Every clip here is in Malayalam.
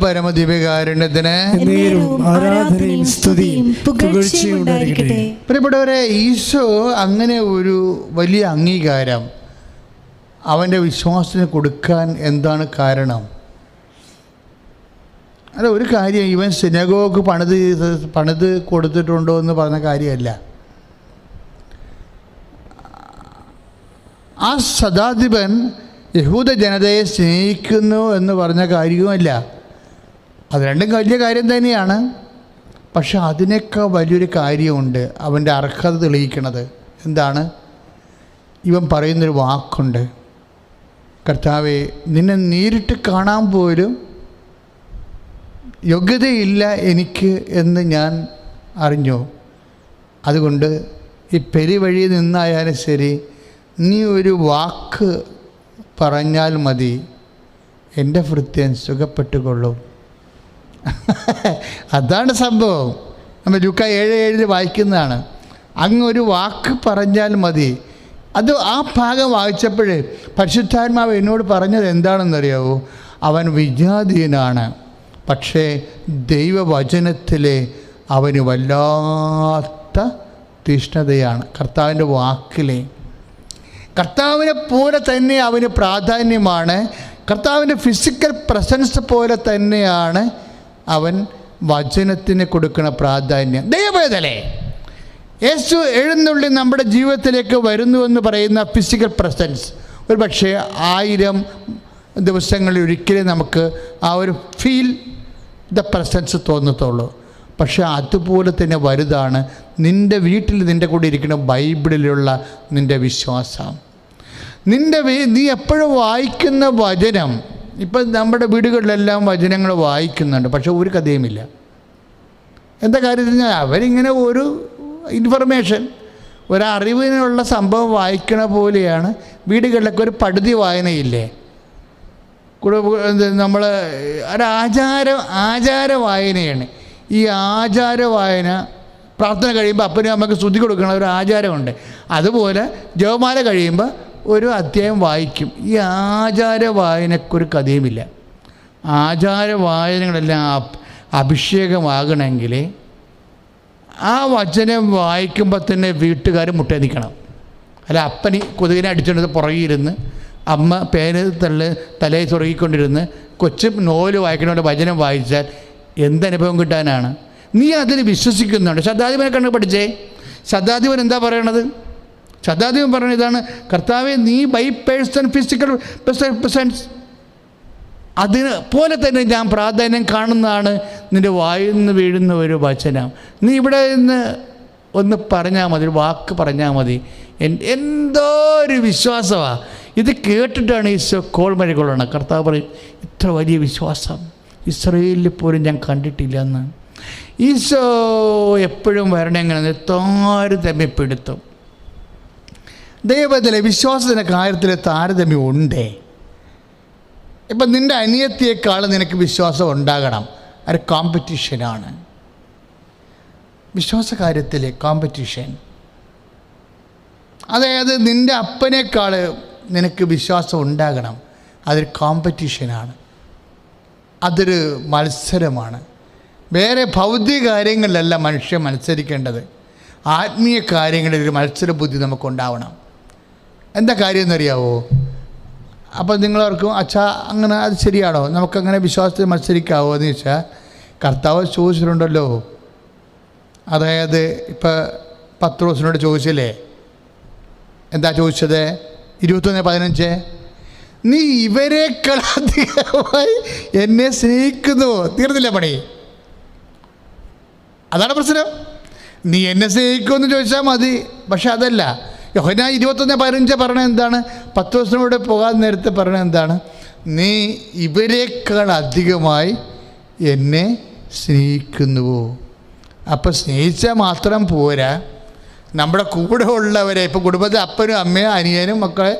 പരമദിവ്യകാരുണ്യത്തിന് ആരാധനയും സ്തുതിയും പുകഴ്ചയും ഉണ്ടായിരിക്കട്ടെ. പ്രിയപ്പെട്ടവരെ, ഈശോ അങ്ങനെ ഒരു വലിയ അംഗീകാരം അവൻ്റെ വിശ്വാസത്തിന് കൊടുക്കാൻ എന്താണ് കാരണം? അല്ല, ഒരു കാര്യം ഇവൻ സിനഗോഗ് പണിത് കൊടുത്തിട്ടുണ്ടോ എന്ന് പറഞ്ഞ കാര്യമല്ല. ആ ശതാധിപൻ യഹൂദ ജനതയെ സ്നേഹിക്കുന്നു എന്ന് പറഞ്ഞ കാര്യവുമല്ല. അത് രണ്ടും വലിയ കാര്യം തന്നെയാണ്. പക്ഷെ അതിനേക്കാൾ വലിയൊരു കാര്യമുണ്ട് അവൻ്റെ അർഹത തെളിയിക്കണത്. എന്താണ്? ഇവൻ പറയുന്നൊരു വാക്കുണ്ട്, കർത്താവേ, നിന്നെ നേരിട്ട് കാണാൻ പോലും യോഗ്യതയില്ല എനിക്ക് എന്ന് ഞാൻ അറിഞ്ഞു. അതുകൊണ്ട് ഈ പെരുവഴി നിന്നായാലും ശരി, നീ ഒരു വാക്ക് പറഞ്ഞാൽ മതി, എൻ്റെ ഭൃത്യൻ സുഖപ്പെട്ടുകൊള്ളും. അതാണ് സംഭവം. നമ്മൾ ലൂക്ക 7:7 വായിക്കുന്നതാണ്. അങ്ങ് ഒരു വാക്ക് പറഞ്ഞാൽ മതി. അത് ആ ഭാഗം വായിച്ചപ്പോഴേ പരിശുദ്ധാത്മാവ് എന്നോട് പറഞ്ഞത് എന്താണെന്നറിയാവോ? അവൻ വിജാതീയനാണ്, പക്ഷേ ദൈവവചനത്തിലെ അവന് വല്ലാത്ത തീഷ്ണതയാണ്. കർത്താവിൻ്റെ വാക്കിലെ കർത്താവിനെ പോലെ തന്നെ അവന് പ്രാധാന്യമാണ്. കർത്താവിൻ്റെ ഫിസിക്കൽ പ്രസൻസ് പോലെ തന്നെയാണ് അവൻ വചനത്തിന് കൊടുക്കുന്ന പ്രാധാന്യം. ദൈവവേദലേ, യേശു എഴുന്നള്ളി നമ്മുടെ ജീവിതത്തിലേക്ക് വരുന്നുവെന്ന് പറയുന്ന ഫിസിക്കൽ പ്രസൻസ് ഒരു പക്ഷേ 1000 ദിവസങ്ങളിൽ ഒരിക്കലും നമുക്ക് ആ ഒരു ഫീൽ ദ പ്രസൻസ് തോന്നത്തുള്ളൂ. പക്ഷേ അതുപോലെ തന്നെ വലുതാണ് നിൻ്റെ വീട്ടിൽ നിൻ്റെ കൂടെ ഇരിക്കുന്ന ബൈബിളിലുള്ള നിൻ്റെ വിശ്വാസം. നീ എപ്പോഴും വായിക്കുന്ന വചനം. ഇപ്പം നമ്മുടെ വീടുകളിലെല്ലാം വചനങ്ങൾ വായിക്കുന്നുണ്ട്, പക്ഷെ ഒരു കഥയുമില്ല. എന്താ കാര്യത്തിൽ ഞാൻ അവരിങ്ങനെ ഒരു ഇൻഫർമേഷൻ, ഒരറിവിനുള്ള സംഭവം വായിക്കണ പോലെയാണ്. വീടുകളിലൊക്കെ ഒരു പടുതി വായനയില്ലേ? നമ്മൾ ആചാര വായനയാണ്. ഈ ആചാര വായന, പ്രാർത്ഥന കഴിയുമ്പോൾ അപ്പനും അമ്മയ്ക്ക് സ്തുതി കൊടുക്കണ ഒരു ആചാരമുണ്ട്. അതുപോലെ ജപമാല കഴിയുമ്പോൾ ഒരു അധ്യായം വായിക്കും. ഈ ആചാര വായനക്കൊരു കഥയുമില്ല. ആചാര വായനകളെല്ലാം അഭിഷേകമാകണമെങ്കിൽ ആ വചനം വായിക്കുമ്പോൾ തന്നെ വീട്ടുകാർ മുട്ടേ നിൽക്കണം. അല്ല, അപ്പനി കൊതുകിനെ അടിച്ചുകൊണ്ട് പുറകിരുന്ന്, അമ്മ പേര് തലയിൽ തുറകിക്കൊണ്ടിരുന്ന് കൊച്ചു നോവൽ വായിക്കണോണ്ട് വചനം വായിച്ചാൽ എന്തനുഭവം കിട്ടാനാണ്? നീ അതിൽ വിശ്വസിക്കുന്നുണ്ട്. ശതാധിപനെ കണ്ട് പഠിച്ചേ. ശതാധിപൻ എന്താ പറയണത്? ശതാധിപൻ പറയുന്നത് ഇതാണ്, കർത്താവെ, നീ ബൈ പേഴ്സൺ ഫിസിക്കൽ പ്രസൻസ് അതിന് പോലെ തന്നെ ഞാൻ പ്രാധാന്യം കാണുന്നതാണ് നിൻ്റെ വായിൽ നിന്ന് വീഴുന്ന ഒരു വചനം. നീ ഇവിടെ നിന്ന് ഒന്ന് പറഞ്ഞാൽ മതി, ഒരു വാക്ക് പറഞ്ഞാൽ മതി. എന്തോ ഒരു വിശ്വാസമാണ്. ഇത് കേട്ടിട്ടാണ് ഈശോ കോൾമഴ കൊള്ളണം. കർത്താവ് പറയും, ഇത്ര വലിയ വിശ്വാസം ഇസ്രയേലിൽ പോലും ഞാൻ കണ്ടിട്ടില്ല എന്ന്. ഈശോ എപ്പോഴും വരണം എങ്ങനെ താരതമ്യപ്പെടുത്തും. ദൈവത്തിലെ വിശ്വാസത്തിൻ്റെ കാര്യത്തിൽ താരതമ്യം ഉണ്ടേ. ഇപ്പം നിൻ്റെ അനിയത്തിയേക്കാൾ നിനക്ക് വിശ്വാസം ഉണ്ടാകണം. അത് കോമ്പറ്റീഷനാണ്. വിശ്വാസ കാര്യത്തിൽ കോമ്പറ്റീഷൻ. അതായത് നിൻ്റെ അപ്പനേക്കാൾ നിനക്ക് വിശ്വാസം ഉണ്ടാകണം. അതൊരു കോമ്പറ്റീഷനാണ്. അതൊരു മത്സരമാണ്. വേറെ ഭൗതിക കാര്യങ്ങളിലല്ല മനുഷ്യൻ മത്സരിക്കേണ്ടത്. ആത്മീയ കാര്യങ്ങളിൽ ഒരു മത്സര ബുദ്ധി നമുക്കുണ്ടാവണം. എന്താ കാര്യം എന്നറിയാവോ? അപ്പോൾ നിങ്ങളോർക്കും, അച്ഛാ അങ്ങനെ അത് ശരിയാണോ, നമുക്കങ്ങനെ വിശ്വാസത്തിൽ മത്സരിക്കാവോ എന്ന് ചോദിച്ചാൽ, കർത്താവ് ചോദിച്ചിട്ടുണ്ടല്ലോ. അതായത് ഇപ്പം പത്രോസിനോട് ചോദിച്ചില്ലേ? എന്താ ചോദിച്ചത്? 21:15 നീ ഇവരെക്കാൾ അധികമായി എന്നെ സ്നേഹിക്കുന്നുവോ? തീർന്നില്ല പണി. അതാണ് പ്രശ്നം. നീ എന്നെ സ്നേഹിക്കുമെന്ന് ചോദിച്ചാൽ മതി. പക്ഷെ അതല്ല. യോഹന്നാൻ 21:15 പറഞ്ഞത് എന്താണ്? പത്രോസിനോട് പോകാൻ നേരത്തെ പറഞ്ഞത് എന്താണ്? നീ ഇവരെക്കാൾ അധികമായി എന്നെ സ്നേഹിക്കുന്നുവോ? അപ്പം സ്നേഹിച്ചാൽ മാത്രം പോരാ, നമ്മുടെ കൂടെ ഉള്ളവരെ, ഇപ്പോൾ കുടുംബത്തിൽ അപ്പനും അമ്മയും അനിയനും മക്കളെ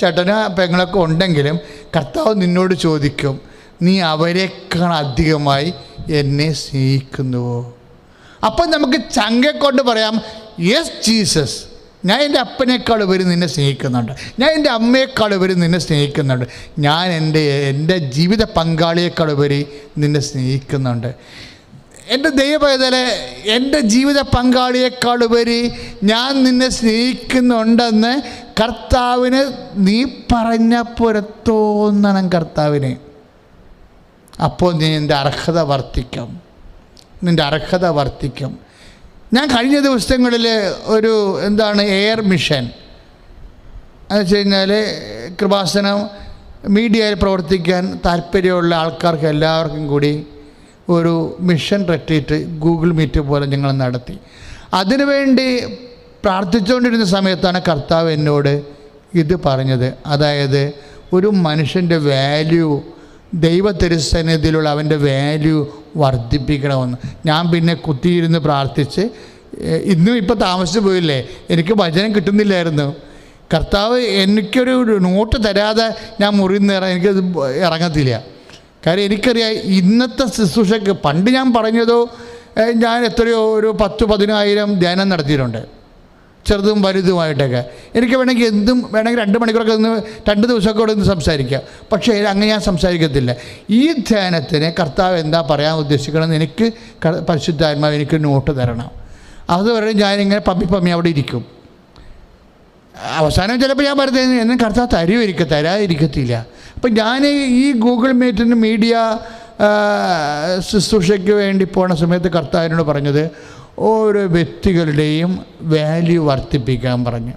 ചേട്ടനും പെങ്ങളൊക്കെ ഉണ്ടെങ്കിലും കർത്താവ് നിന്നോട് ചോദിക്കും, നീ അവരെക്കാൾ അധികമായി എന്നെ സ്നേഹിക്കുന്നുവോ? അപ്പം നമുക്ക് ചങ്കെ കൊണ്ട് പറയാം, യെസ് ജീസസ്, ഞാൻ എൻ്റെ അപ്പനേക്കാൾ ഉപരി നിന്നെ സ്നേഹിക്കുന്നുണ്ട്, ഞാൻ എൻ്റെ അമ്മയേക്കാൾ ഉപരി നിന്നെ സ്നേഹിക്കുന്നുണ്ട്, ഞാൻ എൻ്റെ ജീവിത പങ്കാളിയേക്കാൾ ഉപരി നിന്നെ സ്നേഹിക്കുന്നുണ്ട്. എൻ്റെ ദൈവപൈതലെ, എൻ്റെ ജീവിത പങ്കാളിയേക്കാൾ ഉപരി ഞാൻ നിന്നെ സ്നേഹിക്കുന്നുണ്ടെന്ന് കർത്താവിന് നീ പറഞ്ഞ പുറത്തോന്നണം കർത്താവിന്. അപ്പോൾ നീ നിൻ്റെ അർഹത വർദ്ധിക്കും, നിൻ്റെ അർഹത വർദ്ധിക്കും. ഞാൻ കഴിഞ്ഞ ദിവസങ്ങളിൽ ഒരു എയർ മിഷൻ എന്ന് വെച്ച് കഴിഞ്ഞാൽ കൃപാസനം മീഡിയയിൽ പ്രവർത്തിക്കാൻ താല്പര്യമുള്ള ആൾക്കാർക്ക് എല്ലാവർക്കും കൂടി ഒരു മിഷൻ റെട്രീറ്റ് ഗൂഗിൾ മീറ്റ് പോലെ ഞങ്ങൾ നടത്തി. അതിനുവേണ്ടി പ്രാർത്ഥിച്ചുകൊണ്ടിരുന്ന സമയത്താണ് കർത്താവ് എന്നോട് ഇത് പറഞ്ഞത്. അതായത് ഒരു മനുഷ്യൻ്റെ വാല്യൂ, ദൈവ തിരുസന്നിധിയിലുള്ള അവൻ്റെ വാല്യൂ വർദ്ധിപ്പിക്കണമെന്ന്. ഞാൻ പിന്നെ കുത്തിയിരുന്ന് പ്രാർത്ഥിച്ച്, ഇന്നും ഇപ്പോൾ താമസിച്ചു പോയില്ലേ, എനിക്ക് വചനം കിട്ടുന്നില്ലായിരുന്നു. കർത്താവ് എനിക്കൊരു നോട്ട് തരാതെ ഞാൻ മുറിയിൽ നിന്ന് എനിക്കത് ഇറങ്ങത്തില്ല. കാര്യം എനിക്കറിയാം ഇന്നത്തെ ശുശ്രൂഷയ്ക്ക് പണ്ട് ഞാൻ പറഞ്ഞതോ ഞാൻ എത്രയോ ഒരു 10,000-10,000 ധ്യാനം നടത്തിയിട്ടുണ്ട്, ചെറുതും വലുതുമായിട്ടൊക്കെ. എനിക്ക് വേണമെങ്കിൽ എന്തും വേണമെങ്കിൽ 2 മണിക്കൂറൊക്കെ ഒന്ന് 2 ദിവസമൊക്കെ ഇവിടെ നിന്ന് സംസാരിക്കാം. പക്ഷേ അങ്ങനെ ഞാൻ സംസാരിക്കത്തില്ല. ഈ ധ്യാനത്തിന് കർത്താവ് എന്താ പറയാൻ ഉദ്ദേശിക്കണമെന്ന് എനിക്ക് പരിശുദ്ധാത്മാവ് എനിക്ക് നോട്ട് തരണം. അതുവരെ ഞാനിങ്ങനെ പമ്മി അവിടെ ഇരിക്കും. അവസാനം ചിലപ്പോൾ ഞാൻ പറയുന്നത് എന്നും കർത്താവ് തരാതിരിക്കത്തില്ല. അപ്പം ഞാൻ ഈ ഗൂഗിൾ മീറ്റിന് മീഡിയ ശുശ്രൂഷയ്ക്ക് വേണ്ടി പോണ സമയത്ത് കർത്താവിനോട് പറഞ്ഞത് ഓരോ വ്യക്തികളുടെയും വാല്യൂ വർദ്ധിപ്പിക്കാൻ പറഞ്ഞു.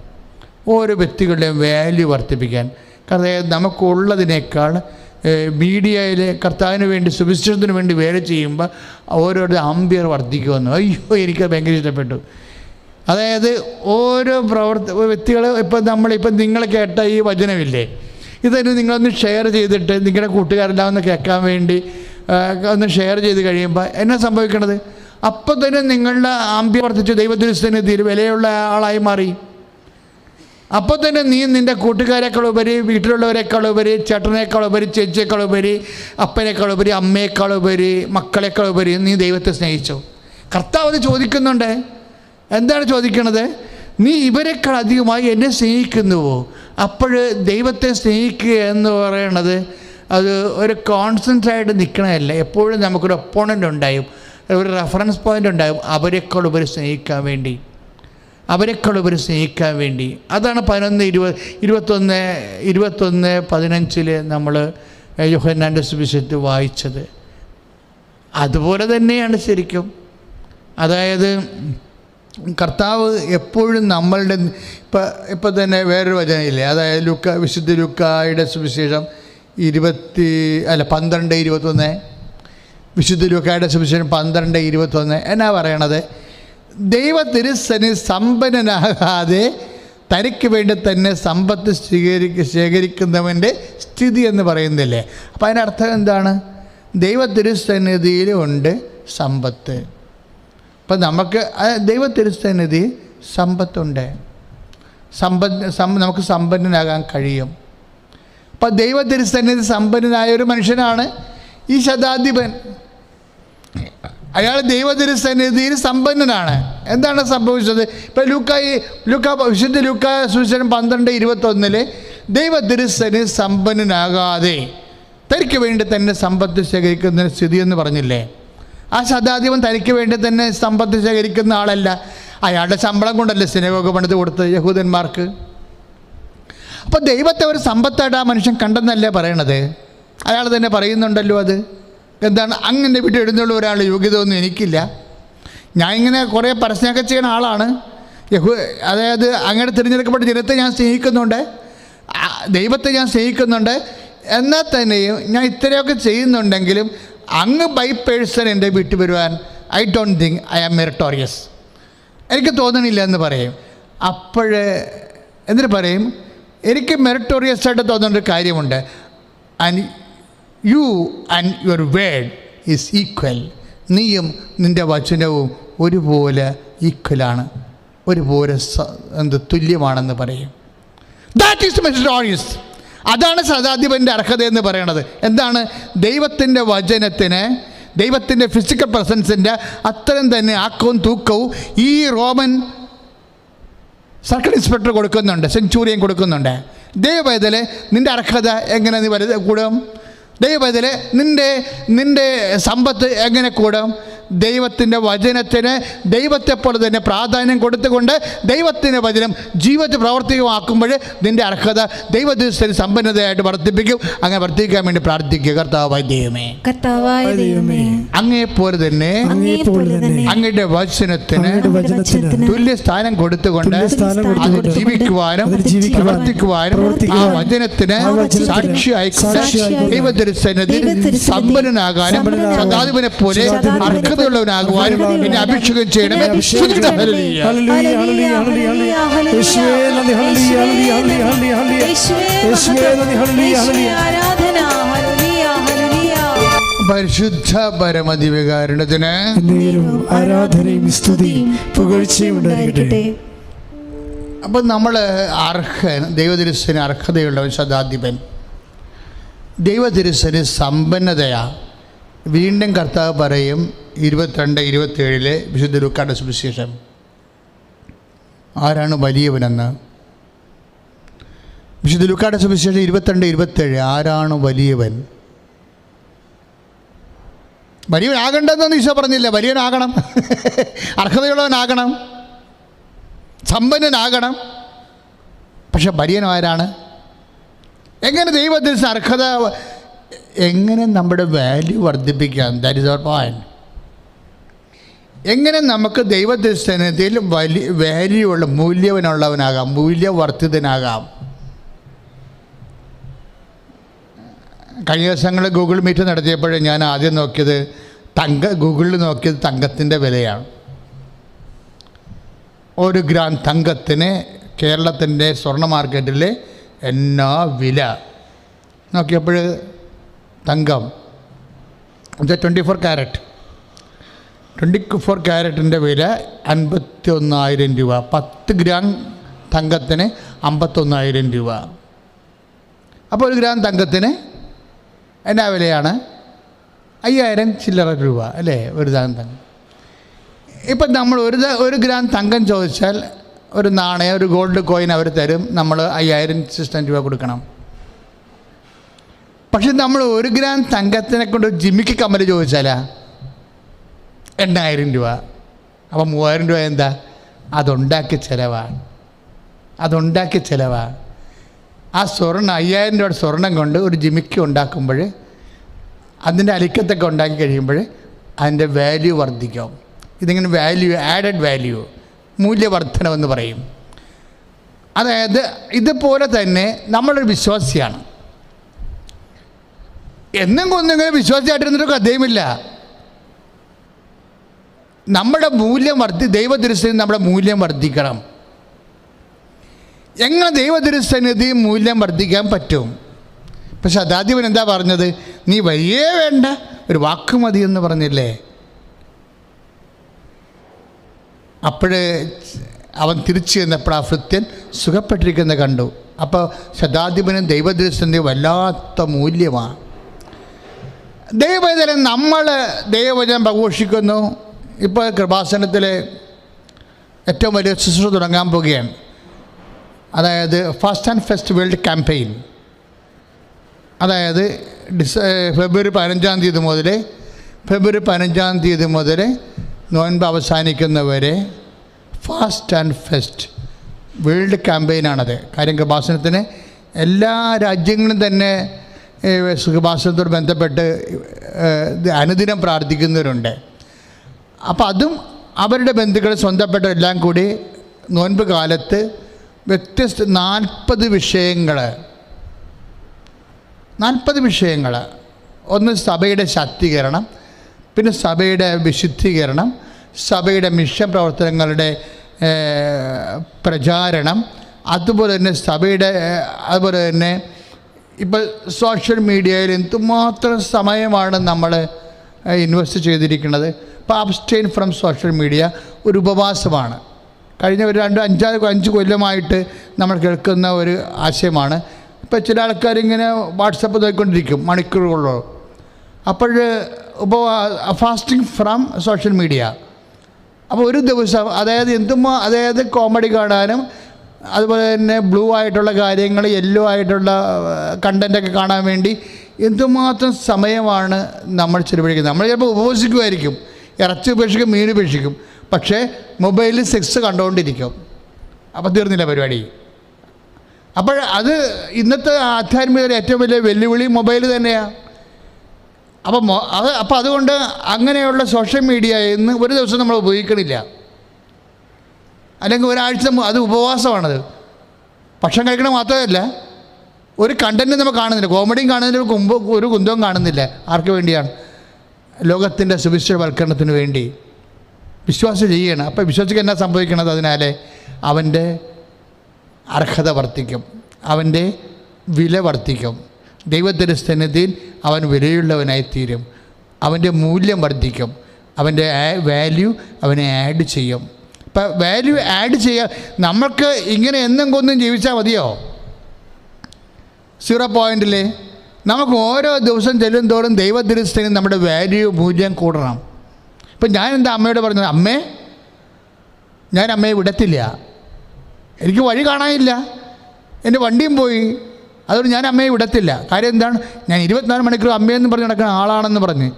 ഓരോ വ്യക്തികളുടെയും വാല്യൂ വർദ്ധിപ്പിക്കാൻ. കാരണം നമുക്കുള്ളതിനേക്കാൾ മീഡിയയിൽ കർത്താവിന് വേണ്ടി സുവിശേഷത്തിന് വേണ്ടി വേല ചെയ്യുമ്പോൾ ഓരോരുടെ ആംബിയർ വർദ്ധിക്കുമെന്ന്. അയ്യോ, എനിക്ക് ഭയങ്കര ഇഷ്ടപ്പെട്ടു. അതായത് ഓരോ വ്യക്തികൾ ഇപ്പം നിങ്ങൾ കേട്ട ഈ വചനമില്ലേ, ഇതൊരു നിങ്ങളൊന്ന് ഷെയർ ചെയ്തിട്ട് നിങ്ങളുടെ കൂട്ടുകാരെല്ലാം ഒന്ന് കേൾക്കാൻ വേണ്ടി ഒന്ന് ഷെയർ ചെയ്ത് കഴിയുമ്പോൾ എന്നാ സംഭവിക്കണത്? അപ്പം തന്നെ നിങ്ങളുടെ ആംബിയർ വർദ്ധിച്ചു, ദൈവത്തിരുസന്നിധിയിൽ വിലയുള്ള ആളായി മാറി. അപ്പോൾ തന്നെ നീ നിൻ്റെ കൂട്ടുകാരേക്കാൾ ഉപരി, വീട്ടിലുള്ളവരെക്കാൾ ഉപരി, ചേട്ടനേക്കാൾ ഉപരി, ചേച്ചിയേക്കാൾ ഉപരി, അപ്പനേക്കാൾ ഉപരി, അമ്മയേക്കാൾ ഉപരി, മക്കളേക്കാൾ ഉപരി നീ ദൈവത്തെ സ്നേഹിച്ചു. കർത്താവ് അത് ചോദിക്കുന്നുണ്ട്. എന്താണ് ചോദിക്കണത്? നീ ഇവരെക്കാൾ അധികമായി എന്നെ സ്നേഹിക്കുന്നുവോ? അപ്പോൾ ദൈവത്തെ സ്നേഹിക്കുക എന്ന് പറയണത് അത് ഒരു കോൺസെൻട്രേറ്റ് നിൽക്കണമല്ല. എപ്പോഴും നമുക്കൊരു ഒപ്പോണൻ്റ് ഉണ്ടായും, ഒരു റെഫറൻസ് പോയിൻ്റ് ഉണ്ടാകും, അവരെക്കാൾ ഉപരി സ്നേഹിക്കാൻ വേണ്ടി, അവരെക്കാൾ ഉപരി സ്നേഹിക്കാൻ വേണ്ടി. അതാണ് 11:21-15 നമ്മൾ യോഹന്നാൻ്റെ സുവിശേഷത്തിൽ വായിച്ചത്. അതുപോലെ തന്നെയാണ് ശരിക്കും. അതായത് കർത്താവ് എപ്പോഴും നമ്മളുടെ ഇപ്പം തന്നെ വേറൊരു വചനമില്ലേ, അതായത് വിശുദ്ധ ലൂക്കായുടെ സുവിശേഷം 12:21, വിശുദ്ധ ലൂക്കായുടെ സുവിശേഷം 12:21 എന്നാ പറയണത്? ദൈവ തിരുസന്നിധി സമ്പന്നനാകാതെ തനിക്ക് വേണ്ടി തന്നെ സമ്പത്ത് ശേഖരിക്കുന്നവൻ്റെ സ്ഥിതി എന്ന് പറയുന്നില്ലേ. അപ്പം അതിനർത്ഥം എന്താണ്? ദൈവ തിരുസന്നിധിയിലുണ്ട് സമ്പത്ത്. അപ്പം നമുക്ക് ദൈവ തിരുസന്നിധി സമ്പത്തുണ്ട്, നമുക്ക് സമ്പന്നനാകാൻ കഴിയും. അപ്പം ദൈവ തിരുസന്നിധി സമ്പന്നനായ ഒരു മനുഷ്യനാണ് ഈ ശതാധിപൻ. അയാൾ ദൈവ തിരുസന്നിധിയിൽ സമ്പന്നനാണ്. എന്താണ് സംഭവിച്ചത്? ഇപ്പം വിശുദ്ധ ലൂക്കാ സുവിശേഷം 12:21 ദൈവ തിരുസന്നിധി സമ്പന്നനാകാതെ തനിക്ക് വേണ്ടി തന്നെ സമ്പത്ത് ശേഖരിക്കുന്ന സ്ഥിതി എന്ന് പറഞ്ഞില്ലേ. ആ ശതാധിപൻ തനിക്ക് വേണ്ടി തന്നെ സമ്പത്ത് ശേഖരിക്കുന്ന ആളല്ല. അയാളുടെ ശമ്പളം കൊണ്ടല്ലേ സിനഗോഗ് പണിത് കൊടുത്തത് യഹൂദന്മാർക്ക്. അപ്പോൾ ദൈവത്തെ ഒരു സമ്പത്തായിട്ട് ആ മനുഷ്യൻ കണ്ടെന്നല്ലേ പറയണത്. അയാൾ തന്നെ പറയുന്നുണ്ടല്ലോ. അത് എന്താണ്? അങ്ങനെ വിട്ട് എഴുന്നള്ള ഒരാൾ യോഗ്യതയൊന്നും എനിക്കില്ല, ഞാൻ ഇങ്ങനെ കുറേ പരസ്യമൊക്കെ ചെയ്യുന്ന ആളാണ്. അതായത് അങ്ങനെ തിരഞ്ഞെടുക്കപ്പെട്ട ജനത്തെ ഞാൻ സ്നേഹിക്കുന്നുണ്ട്, ദൈവത്തെ ഞാൻ സ്നേഹിക്കുന്നുണ്ട്, എന്നാൽ തന്നെയും ഞാൻ ഇത്രയൊക്കെ ചെയ്യുന്നുണ്ടെങ്കിലും അങ്ങ് ബൈ പേഴ്സൺ എൻ്റെ വീട്ടിൽ വരുവാൻ I don't think I am meritorious, എനിക്ക് തോന്നണില്ല എന്ന് പറയും. അപ്പോൾ എന്നിട്ട് പറയും എനിക്ക് മെറിറ്റോറിയസ് ആയിട്ട് തോന്നുന്നൊരു കാര്യമുണ്ട്. And you and your word is equal. നീയും നിൻ്റെ വചനവും ഒരുപോലെ ഈക്വലാണ്, ഒരുപോലെ തുല്യമാണെന്ന് പറയും. That is meritorious. അതാണ് ശതാധിപൻ്റെ അർഹത എന്ന് പറയണത്. എന്താണ്? ദൈവത്തിൻ്റെ വചനത്തിന്, ദൈവത്തിൻ്റെ ഫിസിക്കൽ പ്രസൻസിൻ്റെ അത്രയും തന്നെ ആക്കവും തൂക്കവും ഈ റോമൻ സർക്കിൾ ഇൻസ്പെക്ടർ കൊടുക്കുന്നുണ്ട്, സെഞ്ചൂറിയൻ കൊടുക്കുന്നുണ്ട്. ദൈവപൈതലെ നിൻ്റെ അർഹത എങ്ങനെ നീ കൂടും? ദൈവപൈതലെ നിൻ്റെ സമ്പത്ത് എങ്ങനെ കൂടും? ദൈവത്തിൻ്റെ വചനത്തിന് ദൈവത്തെപ്പോലെ തന്നെ പ്രാധാന്യം കൊടുത്തുകൊണ്ട് ദൈവത്തിൻ്റെ വചനം ജീവിതത്തിൽ പ്രവർത്തികമാക്കുമ്പോൾ നിൻ്റെ അർഹത ദൈവദൃശ്യത്തിന് സമ്പന്നതയായിട്ട് വർദ്ധിപ്പിക്കും. അങ്ങനെ വർദ്ധിക്കാൻ വേണ്ടി പ്രാർത്ഥിക്കുക. കർത്താവായ ദൈവമേ, അങ്ങേപ്പോലെ തന്നെ അങ്ങയുടെ വചനത്തിന് തുല്യ സ്ഥാനം കൊടുത്തുകൊണ്ട് അത് ജീവിക്കുവാനും പ്രവർത്തിക്കുവാനും ആ വചനത്തിന് സാക്ഷിയായി ദൈവദൃശ്യത്തിൽ സമ്പന്നനാകാനും സദാധിപനെ പോലെ അർഹതയുള്ളവനാകുവാനും എന്നെ അഭിഷേകം ചെയ്യണമേ. പരിശുദ്ധ പരമദിവ്യകാരുണ്യത്തിന് ആരാധനയും സ്തുതിയും പുകഴ്ചയും ഉണ്ടായിരിക്കട്ടെ. അപ്പം നമ്മൾ ദൈവദൃശ്യന് അർഹതയുള്ളവൻ ശതാധിപൻ, ദൈവദൃശ്യന് സമ്പന്നതയാ. വീണ്ടും കർത്താവ് പറയും 22-27 വിശുദ്ധ ലൂക്കായുടെ സുവിശേഷം, ആരാണ് വലിയവനെന്ന്. വിശുദ്ധ ലൂക്കായുടെ സുവിശേഷം 22-27 ആരാണ് വലിയവൻ? വലിയവനാകണ്ടെന്നൊന്നും ഈശോ പറഞ്ഞില്ല. വലിയവനാകണം, അർഹതയുള്ളവനാകണം, സമ്പന്നനാകണം. പക്ഷെ വലിയനാരാണ്? എങ്ങനെ ദൈവത്തിന് അർഹത, എങ്ങനെ നമ്മുടെ വാല്യൂ വർദ്ധിപ്പിക്കാം? That is our point. എങ്ങനെ നമുക്ക് ദൈവദൃശ്യത്തിൽ വാല്യൂ ഉള്ള മൂല്യവനുള്ളവനാകാം, മൂല്യവർദ്ധിതനാകാം. കഴിഞ്ഞ ദിവസങ്ങളിൽ ഗൂഗിൾ മീറ്റ് നടത്തിയപ്പോൾ ഞാൻ ആദ്യം നോക്കിയത് ഗൂഗിളിൽ നോക്കിയത് തങ്കത്തിൻ്റെ വിലയാണ്. 1 ഗ്രാം തങ്കത്തിന് കേരളത്തിൻ്റെ സ്വർണ്ണ മാർക്കറ്റിൽ എന്നാ വില നോക്കിയപ്പോൾ തങ്കം 24 ക്യാരറ്റ് 24 ക്യാരറ്റിൻ്റെ വില 51,000 രൂപ. 10 ഗ്രാം തങ്കത്തിന് 51,000 രൂപ. അപ്പോൾ 1 ഗ്രാം തങ്കത്തിന് എന്നാ വിലയാണ്? 5,000 ചില്ലറ രൂപ അല്ലേ? 1 ഗ്രാം തങ്കം. ഇപ്പം നമ്മൾ 1 ഗ്രാം തങ്കം ചോദിച്ചാൽ ഒരു നാണയം, ഒരു ഗോൾഡ് കോയിൻ അവർ തരും. നമ്മൾ 5,000 രൂപ കൊടുക്കണം. പക്ഷെ നമ്മൾ 1 ഗ്രാം തങ്കത്തിനെ കൊണ്ട് ജിമിക്ക് കമ്മൽ ചോദിച്ചാലാ 8,000 രൂപ. അപ്പം 3,000 രൂപ എന്താ? അതുണ്ടാക്കിയ ചിലവാണ്. ആ സ്വർണ്ണം 5,000 രൂപയുടെ സ്വർണം കൊണ്ട് ഒരു ജിമിക്ക് ഉണ്ടാക്കുമ്പോൾ, അതിൻ്റെ അലിക്കത്തൊക്കെ ഉണ്ടാക്കി കഴിയുമ്പോൾ അതിൻ്റെ വാല്യൂ വർദ്ധിക്കും. ഇതിങ്ങനെ വാല്യൂ, ആഡഡ് വാല്യൂ, മൂല്യവർദ്ധനമെന്ന് പറയും. അതായത് ഇതുപോലെ തന്നെ നമ്മളൊരു വിശ്വാസിയാണ്. എന്നും കൊന്നിങ്ങനെ വിശ്വാസിയായിട്ടിരുന്നിട്ട് അദ്ദേഹമില്ല. നമ്മുടെ മൂല്യം ദൈവദൃശ്യത്തിൽ നമ്മുടെ മൂല്യം വർദ്ധിക്കണം. എങ്ങനെ ദൈവദൃശ്യനിധി മൂല്യം വർദ്ധിക്കാൻ പറ്റും? പക്ഷെ ശതാധിപൻ എന്താ പറഞ്ഞത്? നീ വഴിയേ വേണ്ട, ഒരു വാക്ക് മതി എന്ന് പറഞ്ഞില്ലേ? അപ്പോഴേ അവൻ തിരിച്ചു ചെന്നപ്പോൾ ആ ഭൃത്യൻ സുഖപ്പെട്ടിരിക്കുന്നത് കണ്ടു. അപ്പോൾ ശതാധിപനും ദൈവദൃശ്യൻ്റെ വല്ലാത്ത മൂല്യമാണ്. ദൈവവചനം നമ്മൾ ദൈവവചനം പ്രഘോഷിക്കുന്നു. ഇപ്പോൾ കൃപാസനത്തിൽ ഏറ്റവും വലിയ ശുശ്രൂഷ തുടങ്ങാൻ പോവുകയാണ്. അതായത് fast and fest world campaign. അതായത് ഫെബ്രുവരി 15 തീയതി മുതൽ നോയമ്പ് അവസാനിക്കുന്നവരെ ഫാസ്റ്റ് ആൻഡ് ഫെസ്റ്റ് വേൾഡ് ക്യാമ്പയിനാണത്. കാര്യം കൃപാസനത്തിന് എല്ലാ രാജ്യങ്ങളും തന്നെ കൃപാസനത്തോട് ബന്ധപ്പെട്ട് അനുദിനം പ്രാർത്ഥിക്കുന്നവരുണ്ട്. അപ്പം അതും അവരുടെ ബന്ധുക്കൾ സ്വന്തപ്പെട്ടവരെല്ലാം കൂടി നോയമ്പ് കാലത്ത് വ്യത്യസ്ത 40 വിഷയങ്ങൾ. ഒന്ന് സഭയുടെ ശാക്തീകരണം, പിന്നെ സഭയുടെ വിശുദ്ധീകരണം, സഭയുടെ മിഷൻ പ്രവർത്തനങ്ങളുടെ പ്രചാരണം, അതുപോലെ തന്നെ ഇപ്പോൾ സോഷ്യൽ മീഡിയയിൽ എന്തുമാത്രം സമയമാണ് നമ്മൾ ഇൻവെസ്റ്റ് ചെയ്തിരിക്കുന്നത്. ഇപ്പോൾ അബ്സ്റ്റെയിൻ ഫ്രം സോഷ്യൽ മീഡിയ ഒരു ഉപവാസമാണ്. കഴിഞ്ഞ ഒരു 5 കൊല്ലമായിട്ട് നമ്മൾ കേൾക്കുന്ന ഒരു ആശയമാണ്. ഇപ്പോൾ ചില ആൾക്കാരിങ്ങനെ വാട്സപ്പ് നോക്കിക്കൊണ്ടിരിക്കും മണിക്കൂറുകളോ. അപ്പോൾ ഫാസ്റ്റിംഗ് ഫ്രം സോഷ്യൽ മീഡിയ. അപ്പോൾ ഒരു ദിവസം അതായത് കോമഡി കാണാനും അതുപോലെ തന്നെ ബ്ലൂ ആയിട്ടുള്ള കാര്യങ്ങൾ, യെല്ലോ ആയിട്ടുള്ള കണ്ടൻറ്റൊക്കെ കാണാൻ വേണ്ടി എന്തുമാത്രം സമയമാണ് നമ്മൾ ചിലവഴിക്കുന്നത്. നമ്മൾ ചിലപ്പോൾ ഉപവസിക്കുമായിരിക്കും, ഇറച്ചി ഉപേക്ഷിക്കും, മീൻ ഉപേക്ഷിക്കും, പക്ഷേ മൊബൈലിൽ സെക്സ് കണ്ടുകൊണ്ടിരിക്കും. അപ്പോൾ തീർന്നില്ല പരിപാടി. അപ്പോൾ അത് ഇന്നത്തെ ആധ്യാത്മികതയുടെ ഏറ്റവും വലിയ വെല്ലുവിളി മൊബൈൽ തന്നെയാണ്. അപ്പോൾ അതുകൊണ്ട് അങ്ങനെയുള്ള സോഷ്യൽ മീഡിയ ഇന്ന് ഒരു ദിവസം നമ്മൾ ഉപയോഗിക്കണില്ല, അല്ലെങ്കിൽ ഒരാഴ്ച അത് ഉപവാസമാണത്. ഭക്ഷണം കഴിക്കണം മാത്രമല്ല, ഒരു കണ്ടൻറ്റ് നമ്മൾ കാണുന്നില്ല, കോമഡിയും കാണുന്നതിന് മുമ്പ് ഒരു കുന്തവും കാണുന്നില്ല. ആർക്ക് വേണ്ടിയാണ്? ലോകത്തിൻ്റെ സുവിശേഷവൽക്കരണത്തിന് വേണ്ടി വിശ്വാസം ചെയ്യണം. അപ്പോൾ വിശ്വാസിക്ക് എന്നാ സംഭവിക്കണത്? അതിനാലെ അവൻ്റെ അർഹത വർദ്ധിക്കും, അവൻ്റെ വില വർദ്ധിക്കും, ദൈവത്തിൻ്റെ സന്നിധിയിൽ അവൻ വിലയുള്ളവനായിത്തീരും, അവൻ്റെ മൂല്യം വർദ്ധിക്കും, അവൻ്റെ വാല്യൂ അവനെ ആഡ് ചെയ്യും. ഇപ്പം വാല്യൂ ആഡ് ചെയ്യാൻ നമ്മൾക്ക് ഇങ്ങനെ എന്നും കൊന്നും ജീവിച്ചാൽ മതിയോ? 0 പോയിൻറ്റിൽ നമുക്ക് ഓരോ ദിവസം ചെല്ലുന്തോറും ദൈവദൃഷ്ടിയിൽ നമ്മുടെ വാല്യൂ മൂല്യം കൂടണം. ഇപ്പം ഞാൻ എൻ്റെ അമ്മയോട് പറഞ്ഞത്, അമ്മേ ഞാൻ അമ്മയെ വിടത്തില്ല, എനിക്ക് വഴി കാണാനില്ല, എൻ്റെ വണ്ടിയും പോയി, അതുകൊണ്ട് ഞാൻ അമ്മയെ വിടത്തില്ല. കാര്യം എന്താണ്? ഞാൻ 24 മണിക്കൂർ അമ്മയെന്ന് പറഞ്ഞ് നടക്കുന്ന ആളാണെന്ന് പറഞ്ഞ്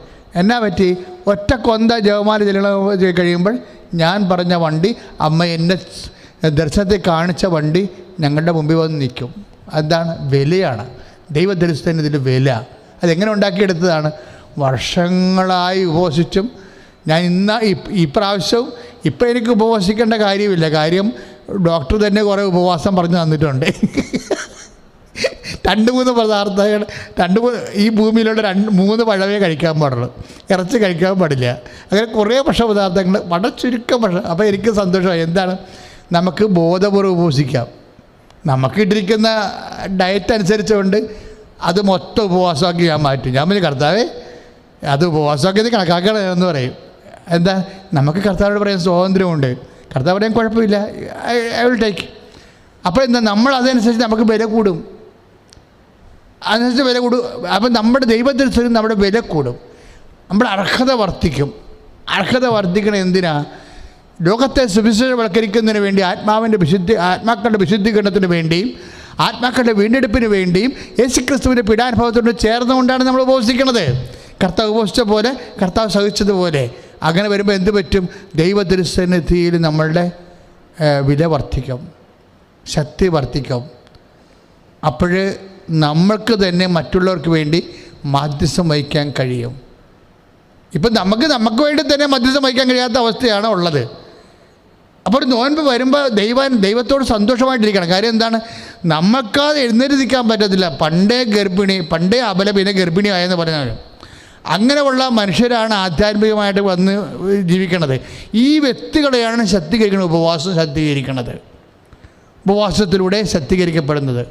എന്നാ പറ്റി? ഒറ്റ കൊന്ത ജപമാല ചെല്ലണം കഴിയുമ്പോൾ ഞാൻ പറഞ്ഞ വണ്ടി, അമ്മ എന്നെ ദർശനത്തിൽ കാണിച്ച വണ്ടി ഞങ്ങളുടെ മുമ്പിൽ വന്ന് നിൽക്കും. അതാണ് വിലയാണ്, ദൈവദർശനത്തിന് ഇതിൽ വില. അതെങ്ങനെ ഉണ്ടാക്കിയെടുത്തതാണ്? വർഷങ്ങളായി ഉപവസിച്ചും ഞാൻ ഈ പ്രാവശ്യവും ഇപ്പം എനിക്ക് ഉപവസിക്കേണ്ട കാര്യമില്ല. കാര്യം ഡോക്ടർ തന്നെ കുറേ ഉപവാസം പറഞ്ഞു തന്നിട്ടുണ്ട്. 2-3 പദാർത്ഥങ്ങൾ, 2-3 ഈ ഭൂമിയിലുള്ള 3 പഴമേ കഴിക്കാൻ പാടുള്ളൂ, ഇറച്ചി കഴിക്കാൻ പാടില്ല. അങ്ങനെ കുറേ ഭക്ഷണപദാർത്ഥങ്ങൾ, വളരെ ചുരുക്കം ഭക്ഷണം. അപ്പോൾ എനിക്ക് സന്തോഷമായി. എന്താണ്? നമുക്ക് ബോധപൂർവ്വം ഉപവസിക്കാം. നമുക്കിട്ടിരിക്കുന്ന ഡയറ്റ് അനുസരിച്ചുകൊണ്ട് അത് മൊത്തം ഉപവാസമാക്കി ഞാൻ മാറ്റും. ഞാൻ പറഞ്ഞു, കർത്താവേ അത് ഉപവാസമാക്കിയത് കണക്കാക്കണമെന്ന് പറയും. എന്താ? നമുക്ക് കർത്താവോട് പറയാൻ സ്വാതന്ത്ര്യമുണ്ട്. കർത്താവ് പറയാൻ കുഴപ്പമില്ല, ഐ വിൽ ടേക്ക്. അപ്പോൾ എന്താ? നമ്മൾ അതനുസരിച്ച് നമുക്ക് വില കൂടും, അതനുസരിച്ച് വില കൂടും. അപ്പം നമ്മുടെ ദൈവത്തിനനുസരിച്ച് നമ്മുടെ വില കൂടും, നമ്മുടെ അർഹത വർദ്ധിക്കും. അർഹത വർദ്ധിക്കണം എന്തിനാ? ലോകത്തെ സുവിശേഷവൽക്കരിക്കുന്നതിന് വേണ്ടി, ആത്മാക്കളുടെ വിശുദ്ധീകരണത്തിന് വേണ്ടിയും ആത്മാക്കളുടെ വീണ്ടെടുപ്പിന് വേണ്ടിയും യേശുക്രിസ്തുവിൻ്റെ പീഡാനുഭവത്തോട് ചേർന്നുകൊണ്ടാണ് നമ്മൾ ഉപവസിക്കുന്നത്. കർത്താവ് ഉപവസിച്ച പോലെ, കർത്താവ് സഹിച്ചതുപോലെ. അങ്ങനെ വരുമ്പോൾ എന്ത് പറ്റും? ദൈവദൃസന്നിധിയിൽ നമ്മളുടെ വില വർദ്ധിക്കും, ശക്തി വർദ്ധിക്കും. അപ്പോൾ നമ്മൾക്ക് തന്നെ മറ്റുള്ളവർക്ക് വേണ്ടി മധ്യസ്ഥം വഹിക്കാൻ കഴിയും. ഇപ്പം നമുക്ക് വേണ്ടി തന്നെ മധ്യസ്ഥം വഹിക്കാൻ കഴിയാത്ത അവസ്ഥയാണ് ഉള്ളത്. അപ്പോൾ ഒരു നോൻപ് വരുമ്പോൾ ദൈവത്തോട് സന്തോഷമായിട്ടിരിക്കണം. കാര്യം എന്താണ്? നമുക്കത് എഴുന്നേൽക്കാൻ പറ്റത്തില്ല. പണ്ടേ അബല പിന്നെ ഗർഭിണി ആയെന്ന് പറഞ്ഞാൽ അങ്ങനെയുള്ള മനുഷ്യരാണ് ആധ്യാത്മികമായിട്ട് വന്ന് ജീവിക്കണത്. ഈ വ്യക്തികളെയാണ് ശക്തീകരിക്കുന്നത്, ഉപവാസം ശക്തീകരിക്കുന്നത്, ഉപവാസത്തിലൂടെ ശക്തീകരിക്കപ്പെടുന്നത്.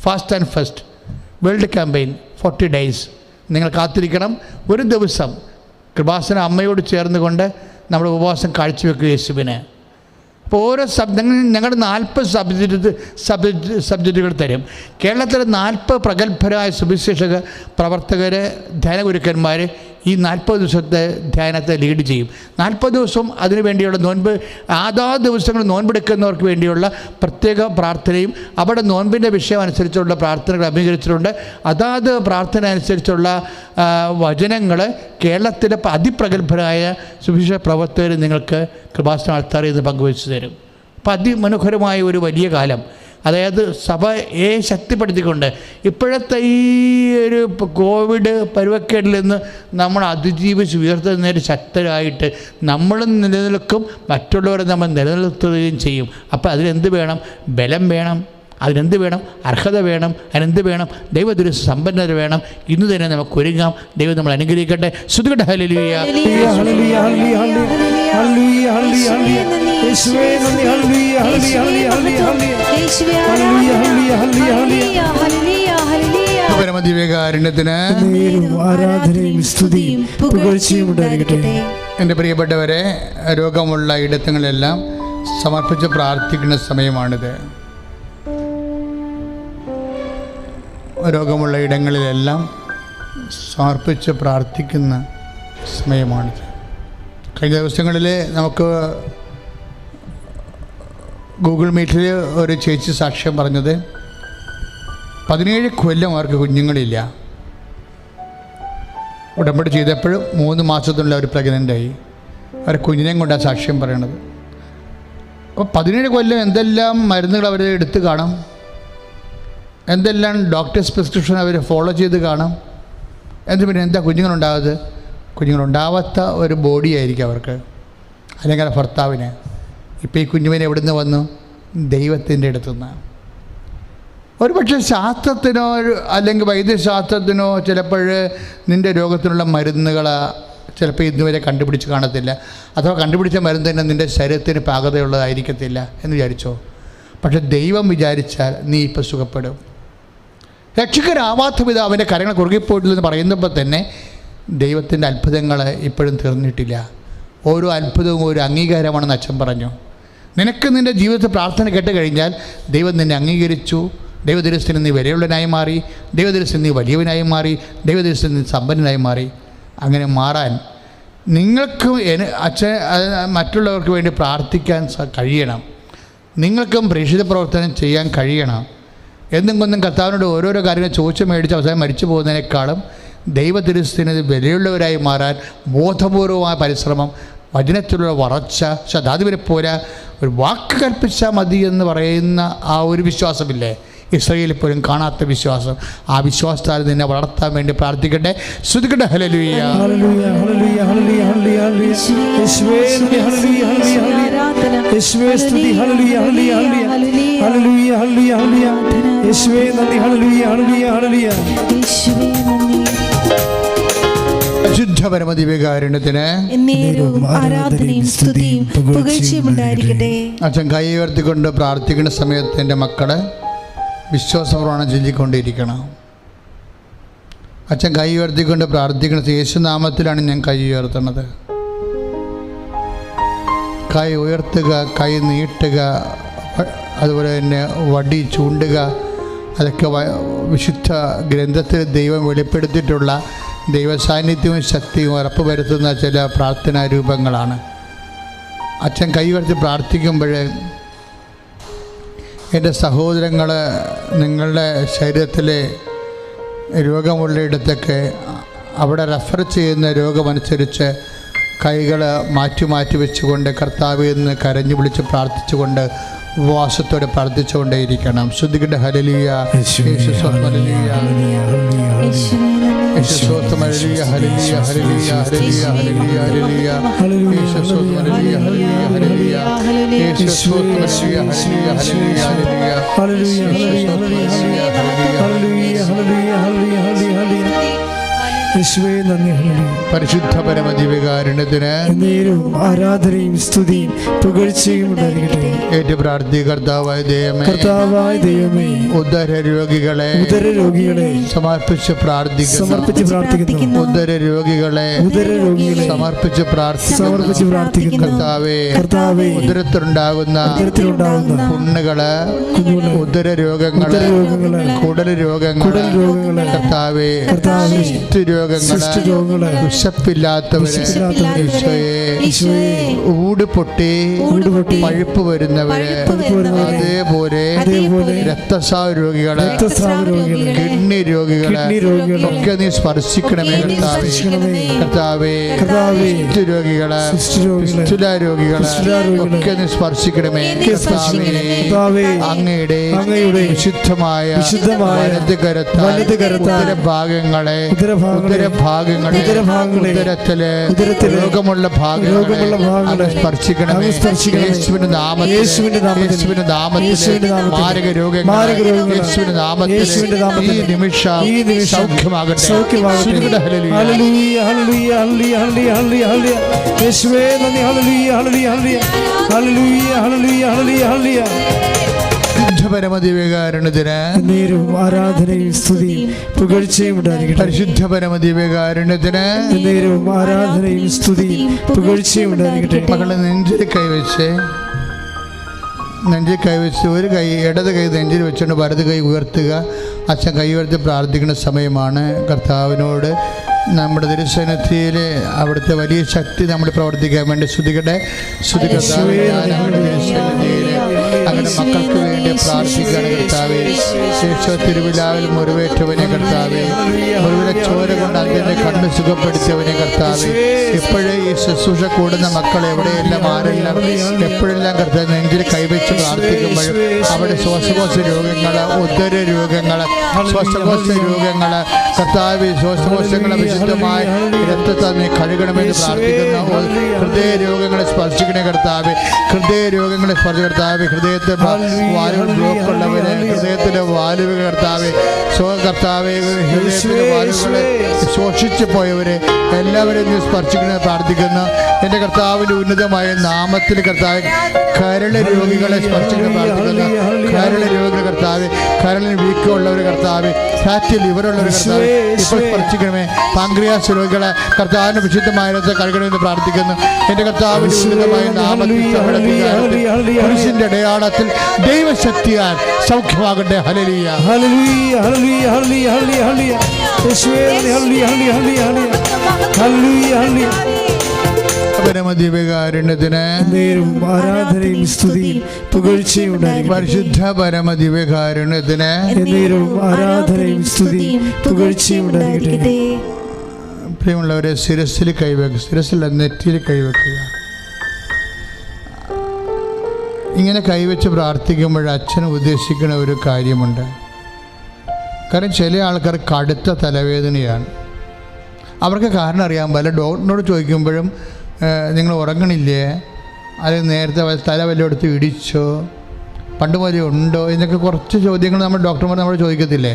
Fast and first world campaign 40 days. നിങ്ങൾ കാത്തിരിക്കണം. ഒരു ദിവസം കൃപാസന അമ്മയോട് ചേർന്നുകൊണ്ട് നമ്മൾ ഉപവാസം കാഴ്ചവെക്കുക യേശുവിന്. അപ്പോൾ ഓരോ ഞങ്ങളുടെ 40 സബ്ജക്റ്റുകൾ തരും. കേരളത്തിലെ 40 പ്രഗത്ഭരായ സുവിശേഷക പ്രവർത്തകർ, ധ്യാനഗുരുക്കന്മാർ ഈ 40 ദിവസത്തെ ധ്യാനത്തെ ലീഡ് ചെയ്യും. 40 ദിവസവും അതിനു വേണ്ടിയുള്ള നോൻപ്, അതാത് ദിവസങ്ങൾ നോൻപെടുക്കുന്നവർക്ക് വേണ്ടിയുള്ള പ്രത്യേക പ്രാർത്ഥനയും അവിടെ നോൻപിൻ്റെ വിഷയം അനുസരിച്ചുള്ള പ്രാർത്ഥനകൾ അംഗീകരിച്ചിട്ടുണ്ട്. അതാത് പ്രാർത്ഥന അനുസരിച്ചുള്ള വചനങ്ങൾ കേരളത്തിലെ അതിപ്രഗത്ഭരായ സുവിശേഷ പ്രവർത്തകർ നിങ്ങൾക്ക് കൃപാസന ആൾത്താറിൽ നിന്ന് പങ്കുവെച്ച് തരും. അപ്പം അതിമനോഹരമായ ഒരു വലിയ കാലം, അതായത് സഭയെ ശക്തിപ്പെടുത്തിക്കൊണ്ട് ഇപ്പോഴത്തെ ഈ ഒരു കോവിഡ് പരുവക്കേടിൽ നിന്ന് നമ്മൾ അതിജീവിച്ച് ഉയർത്തുന്നതിന് ശക്തരായിട്ട് നമ്മളും നിലനിൽക്കും, മറ്റുള്ളവരെ നമ്മൾ നിലനിർത്തുകയും ചെയ്യും. അപ്പോൾ അതിനെന്ത് വേണം? ബലം വേണം. അതിനെന്ത് വേണം? അർഹത വേണം. അതിനെന്ത് വേണം? ദൈവത്തിന് സമ്പന്നത വേണം. ഇന്ന് തന്നെ നമുക്ക് ഒരുങ്ങാം. ദൈവം നമ്മൾ അനുഗ്രഹിക്കട്ടെ. ശ്രുതികട്ടെ. ഹല്ലേലൂയ. പരമദിവ്യകാരുണ്യത്തിന് ആരാധനയും സ്തുതിയും പുകഴ്ചയും ഉണ്ടായിരിക്കട്ടെ. എൻ്റെ പ്രിയപ്പെട്ടവരെ, രോഗമുള്ള ഇടത്തങ്ങളെല്ലാം സമർപ്പിച്ച് പ്രാർത്ഥിക്കുന്ന സമയമാണിത്. രോഗമുള്ള ഇടങ്ങളിലെല്ലാം സമർപ്പിച്ച് പ്രാർത്ഥിക്കുന്ന സമയമാണിത്. കഴിഞ്ഞ ദിവസങ്ങളിൽ നമുക്ക് ഗൂഗിൾ മീറ്റിൽ ഒരു ചേച്ചി സാക്ഷ്യം പറഞ്ഞത് 17 കൊല്ലം അവർക്ക് കുഞ്ഞുങ്ങളില്ല. ഉടമ്പടി ചെയ്തപ്പോഴും 3 മാസത്തിനുള്ള അവർ പ്രഗ്നൻ്റായി. അവർ കുഞ്ഞിനെയും കൊണ്ടാണ് സാക്ഷ്യം പറയണത്. അപ്പോൾ 17 കൊല്ലം എന്തെല്ലാം മരുന്നുകൾ അവർ എടുത്ത് കാണും, എന്തെല്ലാം ഡോക്ടേഴ്സ് പ്രിസ്ക്രിപ്ഷൻ അവർ ഫോളോ ചെയ്ത് കാണും. പിന്നെ എന്താ കുഞ്ഞുങ്ങളുണ്ടാകാതെ? കുഞ്ഞുങ്ങളുണ്ടാവാത്ത ഒരു ബോഡി ആയിരിക്കും അവർക്ക്, അല്ലെങ്കിൽ ഭർത്താവിന്. ഇപ്പോൾ ഈ കുഞ്ഞുവിനെ എവിടെ നിന്ന് വന്നു? ദൈവത്തിൻ്റെ അടുത്തുനിന്ന്. ഒരു പക്ഷേ ശാസ്ത്രത്തിനോ അല്ലെങ്കിൽ വൈദ്യശാസ്ത്രത്തിനോ ചിലപ്പോൾ നിൻ്റെ രോഗത്തിനുള്ള മരുന്നുകൾ ചിലപ്പോൾ ഇതുവരെ കണ്ടുപിടിച്ച് കാണത്തില്ല. അഥവാ കണ്ടുപിടിച്ച മരുന്ന് തന്നെ നിൻ്റെ ശരീരത്തിന് പാകതയുള്ളതായിരിക്കത്തില്ല എന്ന് വിചാരിച്ചോ. പക്ഷെ ദൈവം വിചാരിച്ചാൽ നീ ഇപ്പോൾ സുഖപ്പെടും. രക്ഷകരാവാത്ത വിധം അവൻ്റെ കരങ്ങൾ കുറുകിപ്പോയിട്ടില്ലെന്ന് പറയുന്നപ്പോൾ തന്നെ ദൈവത്തിൻ്റെ അത്ഭുതങ്ങൾ ഇപ്പോഴും തീർന്നിട്ടില്ല. ഓരോ അത്ഭുതവും ഒരു അംഗീകാരമാണെന്ന് അച്ഛൻ പറഞ്ഞു. നിനക്ക് നിൻ്റെ ജീവിതത്തിൽ പ്രാർത്ഥന കേട്ട് കഴിഞ്ഞാൽ ദൈവം നിന്നെ അംഗീകരിച്ചു. ദൈവദൃശ്യത്തിന് നീ വിലയുള്ളവനായി മാറി, ദൈവദൃശ്യത്തിന് നീ വലിയവനായി മാറി, ദൈവദൃശ്യത്തിന് നീ സമ്പന്നനായി മാറി. അങ്ങനെ മാറാൻ നിങ്ങൾക്കും അച്ഛൻ മറ്റുള്ളവർക്ക് വേണ്ടി പ്രാർത്ഥിക്കാൻ കഴിയണം. നിങ്ങൾക്കും പ്രേക്ഷിത പ്രവർത്തനം ചെയ്യാൻ കഴിയണം. എന്നും കൊന്നും കർത്താവിനോട് ഓരോരോ കാര്യങ്ങൾ ചോദിച്ച് മേടിച്ച് അവസാനം മരിച്ചു പോകുന്നതിനേക്കാളും ദൈവദൃശ്യത്തിന് വിലയുള്ളവരായി മാറാൻ ബോധപൂർവമായ പരിശ്രമം, വചനത്തിലുള്ള വളർച്ച, ശതാധിപരെ പോരാ ഒരു വാക്ക് കൽപ്പിച്ചാൽ മതി എന്ന് പറയുന്ന ആ ഒരു വിശ്വാസമില്ലേ, ഇസ്രായേലിൽ പോലും കാണാത്ത വിശ്വാസം. ആ വിശ്വാസത്താൽ നിന്നെ വളർത്താൻ വേണ്ടി പ്രാർത്ഥിക്കട്ടെ. ശ്രുതിക്കട്ടെ ഹല്ലേലൂയ. പരിശുദ്ധ പരമദിവ്യകാരുണ്യത്തിന് അച്ഛൻ കൈ ഉയർത്തിക്കൊണ്ട് പ്രാർത്ഥിക്കുന്ന സമയത്ത് എൻ്റെ മക്കളെ വിശ്വാസപ്രമാണം ചൊല്ലിക്കൊണ്ടിരിക്കണം. അച്ഛൻ കൈ ഉയർത്തിക്കൊണ്ട് പ്രാർത്ഥിക്കുന്നത് യേശുനാമത്തിലാണ് ഞാൻ കൈ ഉയർത്തുന്നത്. കൈ ഉയർത്തുക, കൈ നീട്ടുക, അതുപോലെ തന്നെ വടി ചൂണ്ടുക, അതൊക്കെ വിശുദ്ധ ഗ്രന്ഥത്തിൽ ദൈവം വെളിപ്പെടുത്തിയിട്ടുള്ള ദൈവസാന്നിധ്യവും ശക്തിയും ഉറപ്പ് വരുത്തുന്ന ചില പ്രാർത്ഥനാ രൂപങ്ങളാണ്. അച്ഛൻ കൈ ഉയർത്തി പ്രാർത്ഥിക്കുമ്പോൾ എൻ്റെ സഹോദരങ്ങൾ നിങ്ങളുടെ ശരീരത്തിലെ രോഗമുള്ളയിടത്തൊക്കെ അവിടെ റെഫർ ചെയ്യുന്ന രോഗമനുസരിച്ച് കൈകൾ മാറ്റി വെച്ചുകൊണ്ട് കർത്താവിൽ നിന്ന് കരഞ്ഞു വിളിച്ച് പ്രാർത്ഥിച്ചുകൊണ്ട് ഉപവാസത്തോടെ പ്രാർത്ഥിച്ചുകൊണ്ടേയിരിക്കണം. ശ്രുതികട്ടെ ഹല്ലേലൂയ. യേശു സ്വന്തം ഹല്ലേലൂയ. യേശു സ്വന്തം hallelujah. Hallelujah hallelujah hallelujah hallelujah hallelujah. യേശു സ്വന്തം ഹല്ലേലൂയ ഹല്ലേലൂയ ഹല്ലേലൂയ. യേശു സ്വന്തം hallelujah hallelujah hallelujah hallelujah hallelujah hallelujah. യേശുവേ നന്ദി. പരിശുദ്ധ പരമദിവ്യകാരുണ്യത്തിന് ആരാധനയും സ്തുതിയും പുകഴ്ചയും ഉണ്ടായിരിക്കട്ടെ. ഏറ്റു പ്രാർത്ഥി. കർത്താവായ ദൈവമേ, ഉദരരോഗികളെ സമർപ്പിച്ച് പ്രാർത്ഥിക്കുന്നു. ഉദരരോഗികളെ സമർപ്പിച്ച് പ്രാർത്ഥിക്കുന്നു. കർത്താവേ, ഉദരത്തിലുണ്ടാകുന്ന പുണ്ണുകള്, ഉദരരോഗങ്ങള്, കുടൽ രോഗങ്ങള്, കർത്താവേ, രോഗങ്ങള്, വിശപ്പില്ലാത്തവര്, ഊടുപൊട്ടി പഴുപ്പ് വരുന്നവര്, അതേപോലെ രക്തസ്രാവ രോഗികള്, കിഡ്നി രോഗികള് ഒക്കെ നീ സ്പർശിക്കണമേ കർത്താവേ. രോഗികള്, രോഗികള് ഒക്കെ നീ സ്പർശിക്കണമേ കർത്താവേ. അങ്ങയുടെ വിശുദ്ധമായ ഭാഗങ്ങളെ, ഉദരത്തിലെ രോഗമുള്ള ഭാഗങ്ങളെ സ്പർശിക്കണമേ യേശുവിന്റെ നാമത്തിൽ. മാരക രോഗങ്ങൾ യേശുവിന്റെ നാമത്തിൽ ഈ നിമിഷം സൗഖ്യമാകട്ടെ. പരമദിവ്യകാരുണ്യത്തിന് ആരാധനയും സ്തുതിയും പുകഴ്ചയും ഉണ്ടായിരിക്കട്ടെ. പരിശുദ്ധ പരമദിവ്യകാരുണ്യത്തിന് ആരാധനയും സ്തുതിയും പുകഴ്ചയും ഉണ്ടായിരിക്കട്ടെ. മക്കളെ നെഞ്ചിൽ കൈവച്ച് ഒരു കൈ ഇടത് കൈ നെഞ്ചിൽ വെച്ചുകൊണ്ട് വലത് കൈ ഉയർത്തുക. അച്ഛൻ കൈ ഉയർത്തി പ്രാർത്ഥിക്കുന്ന സമയമാണ്. കർത്താവിനോട് നമ്മുടെ തിരുസന്നിധിയിൽ അവിടുത്തെ വലിയ ശക്തി നമ്മൾ പ്രവർത്തിക്കാൻ വേണ്ടി സ്തുതിക്കട്ടെ. കർത്താവിന് മക്കൾക്ക് വേണ്ടി പ്രാർത്ഥിക്കുകയാണ് കർത്താവേ. ഈശോ തിരുവിലാവിൽ മുറിവേറ്റവനെ കർത്താവേ, മുറിവിലെ ചോര കൊണ്ട് അതിൻ്റെ കണ്ണ് സുഖപ്പെടുത്തിയവനെ കർത്താവേ, ഇപ്പോഴേ ഈ ശുശ്രൂഷ കൂടുന്ന മക്കൾ എവിടെയെല്ലാം ആരെല്ലാം എപ്പോഴെല്ലാം കർത്താവ് നെഞ്ചിൽ കൈവച്ച് പ്രാർത്ഥിക്കുമ്പോഴും അവിടെ ശ്വാസകോശ രോഗങ്ങൾ, ഉദര രോഗങ്ങൾ, ശ്വാസകോശ രോഗങ്ങൾ കർത്താവ്, ശ്വാസകോശങ്ങളെ വിശുദ്ധമായ രക്തത്താൽ നീ കഴുകണമെന്ന് പ്രാർത്ഥിക്കുന്നു. ഹൃദയ രോഗങ്ങളെ സ്പർശിക്കണേ കർത്താവ്, ഹൃദയ രോഗങ്ങളെ സ്പർശിച്ച കർത്താവ്, ഹൃദയത്തെ വാലുകൾ ബ്ലോക്ക് ഉള്ളവരെ, ഹൃദയത്തിലെ വാലുകൾ കർത്താവ്, കർത്താവ് ഹൃദയത്തിലെ വാലുകളെ ശോഷിച്ചു പോയവരെ എല്ലാവരെയും നീ സ്പർശിക്കണമെന്ന് പ്രാർത്ഥിക്കുന്നു. എൻ്റെ കർത്താവിൻ്റെ ഉന്നതമായ നാമത്തിൽ കർത്താവ് കരള് രോഗികളെ സ്പർശിക്കണം പ്രാർത്ഥിക്കുന്നു. കരള് രോഗികൾ കർത്താവ്, കരളിന് വീക്കമുള്ളവർ കർത്താവ്, ഫാറ്റ് ലിവറുള്ളവർ കർത്താവ് ഇപ്പോൾ സ്പർശിക്കണമേ. പാങ്ക്രിയാസ് രോഗികളെ കർത്താവിന് വിശുദ്ധമായ കഴുകണമെന്ന് പ്രാർത്ഥിക്കുന്നു. എൻ്റെ കർത്താവിൻ്റെ ഉന്നതമായ നാമത്തിൽ കുരിശിന്റെ അടയാളത്തിൽ ദൈവശക്തിയാൽ സൗഖ്യമാകട്ടെ. Hallelujah, hallelujah, hallelujah, hallelujah, hallelujah. യേശുവേ ഹല്ലേലൂയ, ഹല്ലേലൂയ, ഹല്ലേലൂയ, ഹല്ലേലൂയ. പരമദിവ്യകാരുണ്യത്തിന് ആരാധനയും സ്തുതിയും പുകഴ്ചയും ഉണ്ടായിരിക്കട്ടെ. പരിശുദ്ധ പരമദിവ്യകാരുണ്യത്തിന് ആരാധനയും സ്തുതിയും പുകഴ്ചയും ഉണ്ടായിരിക്കട്ടെ. പ്രിയമുള്ളവരെ, ശിരസിൽ കൈവെക്കുക, ശിരസിൽ നെറ്റിയിൽ കൈവെക്കുക. ഇങ്ങനെ കൈവച്ച് പ്രാർത്ഥിക്കുമ്പോൾ അച്ഛൻ ഉദ്ദേശിക്കുന്ന ഒരു കാര്യമുണ്ട്. കാരണം ചില ആൾക്കാർ കടുത്ത തലവേദനയാണ്. അവർക്ക് കാരണം അറിയാൻ പറ്റില്ല. ഡോക്ടറിനോട് ചോദിക്കുമ്പോഴും നിങ്ങൾ ഉറങ്ങണില്ലേ, അല്ലെങ്കിൽ നേരത്തെ തല വല്ലയിടത്ത് ഇടിച്ചോ, പണ്ട് പോലെ ഉണ്ടോ, എന്നൊക്കെ കുറച്ച് ചോദ്യങ്ങൾ നമ്മൾ ഡോക്ടർമാർ നമ്മൾ ചോദിക്കത്തില്ലേ.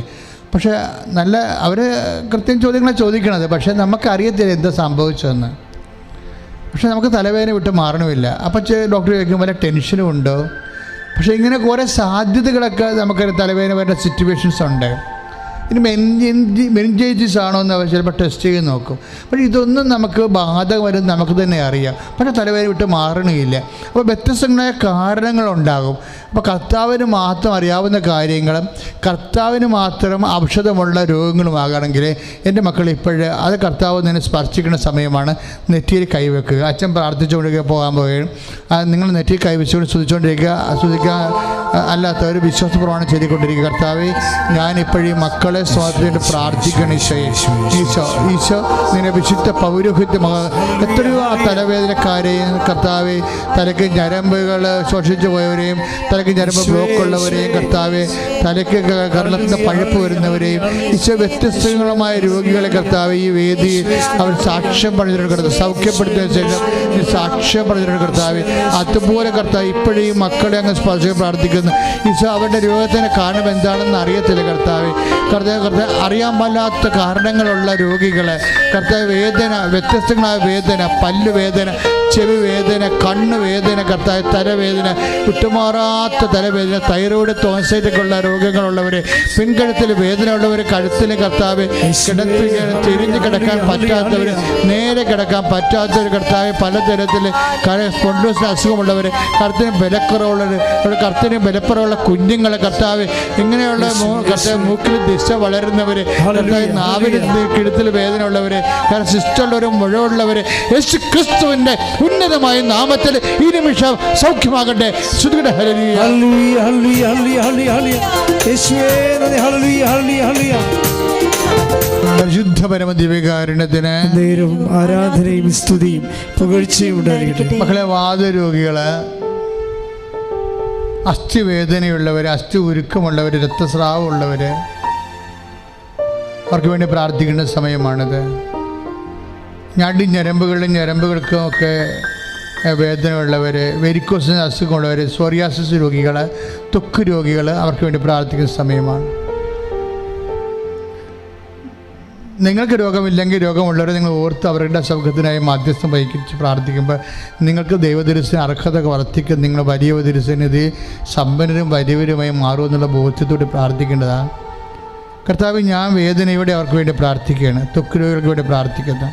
പക്ഷേ നല്ല അവർ കൃത്യം ചോദ്യങ്ങളാണ് ചോദിക്കണത്. പക്ഷേ നമുക്കറിയത്തില്ല എന്താ സംഭവിച്ചതെന്ന്. പക്ഷേ നമുക്ക് തലവേദന വിട്ട് മാറണമില്ല. അപ്പോൾ ഡോക്ടർ ചോദിക്കും വല്ല ടെൻഷനും ഉണ്ടോ. പക്ഷേ ഇങ്ങനെ കുറേ സാധ്യതകളൊക്കെ നമുക്ക് തലവേദന വരുന്ന സിറ്റുവേഷൻസ് ഉണ്ട്. ഇനി മെനിഞ്ചൈറ്റിസ് ആണോ എന്ന് അവർ ചിലപ്പോൾ ടെസ്റ്റ് ചെയ്ത് നോക്കും. പക്ഷേ ഇതൊന്നും നമുക്ക് ബാധകം വരും നമുക്ക് തന്നെ അറിയാം. പക്ഷേ തലവേദന വിട്ട് മാറണമില്ല. അപ്പോൾ വ്യത്യസ്തങ്ങളായ കാരണങ്ങളുണ്ടാകും. അപ്പോൾ കർത്താവിന് മാത്രം അറിയാവുന്ന കാര്യങ്ങളും കർത്താവിന് മാത്രം ഔഷധമുള്ള രോഗങ്ങളുമാകണമെങ്കിൽ എൻ്റെ മക്കൾ ഇപ്പോഴേ അത് കർത്താവ് നിന്നെ സ്പർശിക്കുന്ന സമയമാണ്. നെറ്റിയിൽ കൈവെക്കുക. അച്ഛൻ പ്രാർത്ഥിച്ചുകൊണ്ടിരിക്കുക പോകാൻ പോവുകയും നിങ്ങൾ നെറ്റിയിൽ കൈവച്ചുകൊണ്ട് സ്തുതിച്ചുകൊണ്ടിരിക്കുക. സ്തുതിക്കുക അല്ലാത്തവർ വിശ്വാസപ്രമാണം ചെയ്തുകൊണ്ടിരിക്കുക. കർത്താവെ, ഞാനിപ്പോഴീ മക്കളെ സ്വാതന്ത്ര്യം പ്രാർത്ഥിക്കണം. ഈശോ നിന്നെ വിശുദ്ധ പൗരോഹിത്യം എത്രയോ ആ തലവേദനക്കാരെയും കർത്താവെ, തലയ്ക്ക് ഞരമ്പുകൾ ശോഷിച്ചു പോയവരെയും തലയ്ക്ക് ഞരമ്പ് ബ്ലോക്ക് ഉള്ളവരെയും കർത്താവെ, തലയ്ക്ക് കരളത്തിന് പഴുപ്പ് വരുന്നവരെയും ഈശോ വ്യത്യസ്തങ്ങളുമായ രോഗികളെ കർത്താവ് ഈ വേദിയിൽ അവർ സാക്ഷ്യം പറഞ്ഞിട്ടുണ്ട്. സൗഖ്യപ്പെടുത്തിയ ശേഷം സാക്ഷ്യം പറഞ്ഞിട്ടുണ്ട് കർത്താവ്. അതുപോലെ കർത്താവ് ഇപ്പോഴും ഈ മക്കളെ അങ്ങ് സ്പർശിക്കാൻ പ്രാർത്ഥിക്കുന്നു. ഈശോ അവരുടെ രോഗത്തിന് കാരണം എന്താണെന്ന് അറിയത്തില്ല കർത്താവ്. കർത്താവ് അറിയാൻ പാടില്ലാത്ത കാരണങ്ങളുള്ള രോഗികളെ കർത്താവ് വേദന, വ്യത്യസ്തങ്ങളായ വേദന, പല്ല് വേദന, ചെവി വേദന, കണ്ണ് വേദന, കർത്താവ് തലവേദന, വിട്ടുമാറാത്ത തലവേദന, തൈറോയ്ഡ്, ടോൺസൈറ്റൊക്കെ ഉള്ള രോഗങ്ങളുള്ളവരെ, പിൻകഴുത്തിൽ വേദന ഉള്ളവർ, കഴുത്തിൽ കർത്താവ് തിരിഞ്ഞ് കിടക്കാൻ പറ്റാത്തവർ, നേരെ കിടക്കാൻ പറ്റാത്തവർ കർത്താവ്, പലതരത്തിൽ സ്പോണ്ടിലോസിസ് അസുഖമുള്ളവർ, കറുത്തിന് ബലക്കുറവുള്ളവർ, കറുത്തിന് ബലപ്പുറമുള്ള കുഞ്ഞുങ്ങളെ കർത്താവ്, ഇങ്ങനെയുള്ള കർത്താവ് മൂക്കിൽ ദിശ വളരുന്നവർ, കർത്താവ് നാവിന് കിഴുത്തിൽ വേദന ഉള്ളവർ, സിസ്റ്റുള്ളവരും മുഴവുള്ളവർ, യേശു ക്രിസ്തുവിൻ്റെ ഉന്നതമായ നാമത്തിൽ ഈ നിമിഷം സൗഖ്യമാകട്ടെ. പരിശുദ്ധ പരമദിവ്യകാരുണ്യത്തിന് ആരാധനയും സ്തുതിയും പുകഴ്ചയും ഉണ്ടായിരിക്കട്ടെ. മക്കളെ, വാതരോഗികള്, അസ്ഥിവേദനയുള്ളവർ, അസ്ഥി ഉരുക്കമുള്ളവർ, രക്തസ്രാവമുള്ളവർ, അവർക്ക് വേണ്ടി പ്രാർത്ഥിക്കേണ്ട സമയമാണിത്. ഞരമ്പുകൾക്കും ഒക്കെ വേദനയുള്ളവർ, വെരിക്കോസിന് അസുഖമുള്ളവർ, സോറിയാസിസ് രോഗികൾ, ത്വക്ക് രോഗികൾ, അവർക്ക് വേണ്ടി പ്രാർത്ഥിക്കുന്ന സമയമാണ്. നിങ്ങൾക്ക് രോഗമില്ലെങ്കിൽ രോഗമുള്ളവർ നിങ്ങൾ ഓർത്ത് അവരുടെ സൗഖ്യത്തിനായി മധ്യസ്ഥം വഹിച്ച് പ്രാർത്ഥിക്കുമ്പോൾ നിങ്ങൾക്ക് ദൈവദരിസന അർഹത വർദ്ധിക്കും. നിങ്ങൾ വലിയ ദരിസനത് സമ്പന്നരും വലിയവരുമായി മാറുമെന്നുള്ള ബോധ്യത്തോടെ പ്രാർത്ഥിക്കേണ്ടതാണ്. കർത്താവ്, ഞാൻ വേദനയോടെ അവർക്ക് വേണ്ടി പ്രാർത്ഥിക്കുകയാണ്. ത്വക്ക് രോഗികൾക്ക് വേണ്ടി പ്രാർത്ഥിക്കുന്നു.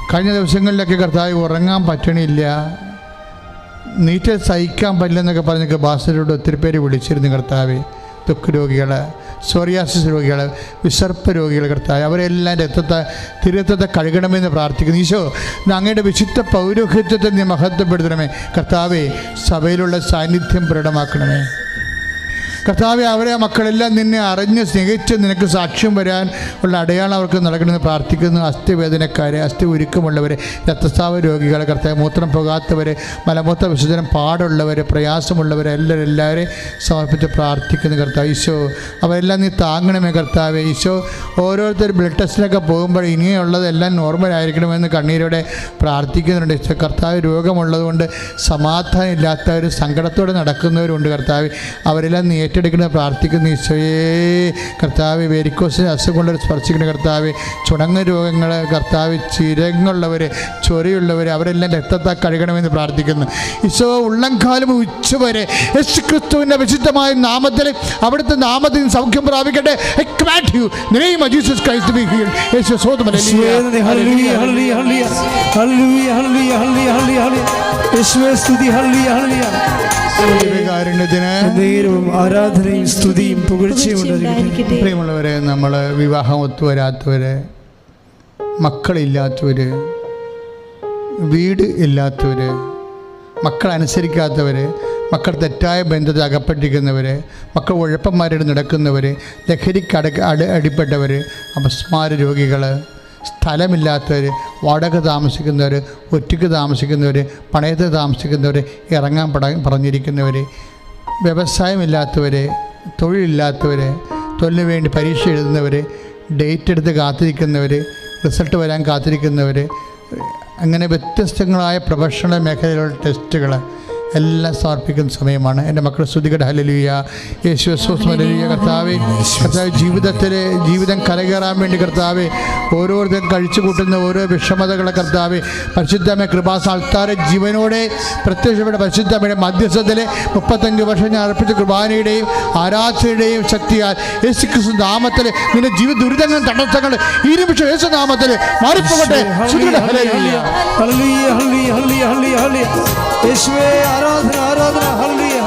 കഴിഞ്ഞ ദിവസങ്ങളിലൊക്കെ കർത്താവ് ഉറങ്ങാൻ പറ്റണില്ല, നീറ്റൽ സഹിക്കാൻ പറ്റില്ലെന്നൊക്കെ പറഞ്ഞ് ബാസരോട് ഒത്തിരി പേര് വിളിച്ചിരുന്നു. കർത്താവ്, ത്വക്ക് രോഗികൾ, സോറിയാസിസ് രോഗികൾ, വിസർപ്പ രോഗികൾ കർത്താവെ, അവരെല്ലാം തിരുരക്തത്തെ കഴുകണമെന്ന് പ്രാർത്ഥിക്കുന്നു. ഈശോ, അങ്ങയുടെ വിശുദ്ധ പൗരോഹിത്യത്തെ നീ മഹത്വപ്പെടുത്തണമേ കർത്താവെ. സഭയിലുള്ള സാന്നിധ്യം പ്രകടമാക്കണമേ കർത്താവെ. അവരെ മക്കളെല്ലാം നിന്നെ അറിഞ്ഞ് സ്നേഹിച്ച് നിനക്ക് സാക്ഷ്യം വരാൻ ഉള്ള അടയാളം അവർക്ക് നൽകണമെന്ന് പ്രാർത്ഥിക്കുന്നു. അസ്ഥിവേദനക്കാരെ, അസ്ഥി ഉരുക്കമുള്ളവരെ, രക്തസ്രാവ രോഗികളെ കർത്താവെ, മൂത്രം പോകാത്തവരെ, മലമൂത്ര വിസർജനം പാടുള്ളവരെ, പ്രയാസമുള്ളവരെ എല്ലാവരെയും സമർപ്പിച്ച് പ്രാർത്ഥിക്കുന്നു കർത്താവ്. ഈശോ, അവരെല്ലാം നീ താങ്ങണമേ കർത്താവെ. ഈശോ, ഓരോരുത്തർ ബ്ലഡ് ടെസ്റ്റിനൊക്കെ പോകുമ്പോൾ ഇനിയുള്ളതെല്ലാം നോർമലായിരിക്കണമെന്ന് കണ്ണീരോടെ പ്രാർത്ഥിക്കുന്നുണ്ട്. ഈശോ കർത്താവ്, രോഗമുള്ളതുകൊണ്ട് സമാധാനം ഇല്ലാത്തവർ, സങ്കടത്തോടെ നടക്കുന്നവരുണ്ട് കർത്താവ്. അവരെല്ലാം നീ ഏറ്റെടുക്കണ പ്രാർത്ഥിക്കുന്ന ഈശോയെ കർത്താവ്. വെരിക്കോസിന് അസുഖമുള്ളവർ സ്പർശിക്കുന്ന കർത്താവ്. ചുണങ്ങ് രോഗങ്ങൾ കർത്താവ്, ചിരങ്ങളുള്ളവർ, ചൊറിയുള്ളവർ, അവരെല്ലാം രക്തത്താൽ കഴുകണമെന്ന് പ്രാർത്ഥിക്കുന്നു ഈശോ. ഉള്ളംകാലം ഉച്ചവരെ യേശു ക്രിസ്തുവിൻ്റെ വിശുദ്ധമായ നാമത്തിൽ, അവിടുത്തെ നാമത്തിൽ സൗഖ്യം പ്രാപിക്കട്ടെ. I command you in the name of Jesus Christ to be healed. യേശു സ്വതം ആരാധനയും സ്തുതിയും പുകഴ്ചയും ഉണ്ടായിരിക്കട്ടെ. പ്രിയമുള്ളവരെ, നമ്മൾ വിവാഹം ഒത്തുവരാത്തവര്, മക്കളില്ലാത്തവര്, വീട് ഇല്ലാത്തവര്, മക്കൾ അനുസരിക്കാത്തവർ, മക്കൾ തെറ്റായ ബന്ധത്തിൽ അകപ്പെട്ടിരിക്കുന്നവർ, മക്കൾ ഉഴപ്പന്മാരുടെ നടക്കുന്നവർ, ലഹരിക്ക് അടിപ്പെട്ടവർ, അപസ്മാര രോഗികൾ, സ്ഥലമില്ലാത്തവർ, വാടക താമസിക്കുന്നവർ, ഒറ്റയ്ക്ക് താമസിക്കുന്നവർ, പണയത്ത് താമസിക്കുന്നവർ, ഇറങ്ങാൻ പറഞ്ഞിരിക്കുന്നവർ, വ്യവസായമില്ലാത്തവർ, തൊഴിലില്ലാത്തവർ, തൊഴിലിന് വേണ്ടി പരീക്ഷ എഴുതുന്നവർ, ഡേറ്റ് എടുത്ത് കാത്തിരിക്കുന്നവർ, റിസൾട്ട് വരാൻ കാത്തിരിക്കുന്നവർ, അങ്ങനെ വ്യത്യസ്തങ്ങളായ പ്രൊഫഷണൽ മേഖലയിലുള്ള ടെസ്റ്റുകൾ എല്ലാം സമർപ്പിക്കുന്ന സമയമാണ്. എൻ്റെ മക്കൾ സ്തുതിക്കട്ടെ. ഹല്ലേലൂയ. യേശു ഹല്ലേലൂയ. കർത്താവേ, ജീവിതം കരകയറാൻ വേണ്ടി കർത്താവേ, ഓരോരുത്തരും കഴിച്ചു കൂട്ടുന്ന ഓരോ വിഷമതകളെ കർത്താവേ, പരിശുദ്ധമേ കൃപാസാൽത്താരെ ജീവനോടെ പ്രത്യക്ഷപ്പെട്ട പരിശുദ്ധമയുടെ മധ്യസ്ഥത്തിൽ 35 വർഷം ഞാൻ അർപ്പിച്ച കൃപാനയുടെയും ആരാധനയുടെയും ശക്തിയാൽ യേശു ക്രിസ്തു നാമത്തിൽ നിന്റെ ജീവിത ദുരിതങ്ങൾ, തടസ്സങ്ങൾ ഈ നിമിഷം യേശു നാമത്തിൽ മാറിപ്പോകട്ടെ. ഹല്ലേലൂയ. ഹല്ലേലൂയ. ഹല്ലേലൂയ. ഹല്ലേലൂയ. യേശുവേ ആരാധന, ആരാധന. ഹല്ലേലൂയ.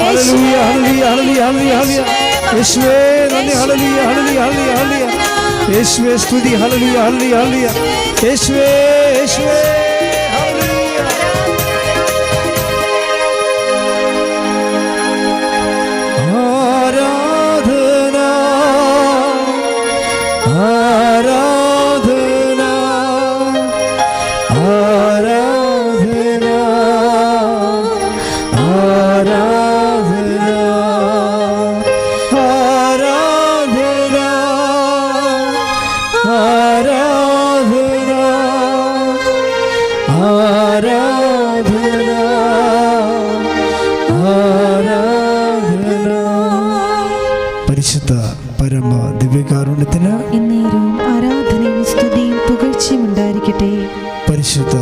ഹല്ലേലൂയ. ഹല്ലേലൂയ. ഹല്ലേലൂയ. യേശുവേ നന്ദി. ഹല്ലേലൂയ. ഹല്ലേലൂയ. ഹല്ലേലൂയ. യേശുവേ സ്തുതി. ഹല്ലേലൂയ. ഹല്ലേലൂയ. യേശുവേ, യേശുവേ. ഹല്ലേലൂയ. ആരാധന, ആരാധന, ആരാധന, ആരാധന, ആരാധന, ആരാധന, ആരാധന, ആരാധന. പരിശുദ്ധ പരമ ദിവ്യകാരുണ്യത്തിന് എന്നേരവും ആരാധനയും സ്തുതിയും പുകഴ്ചയും ഉണ്ടായിരിക്കട്ടെ. പരിശുദ്ധ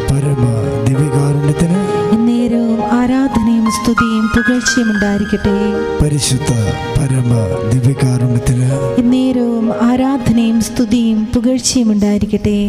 പരമ ദിവ്യകാരുണ്യത്തിന് എന്നേരവും ആരാധനയും സ്തുതിയും പുകഴ്ചയും ഉണ്ടായിരിക്കട്ടെ. പരിശുദ്ധ പരമ ദിവ്യകാരുണ്യത്തിന് എന്നേരവും ആരാധനയും സ്തുതിയും പുകഴ്ചയും ഉണ്ടായിരിക്കട്ടെ.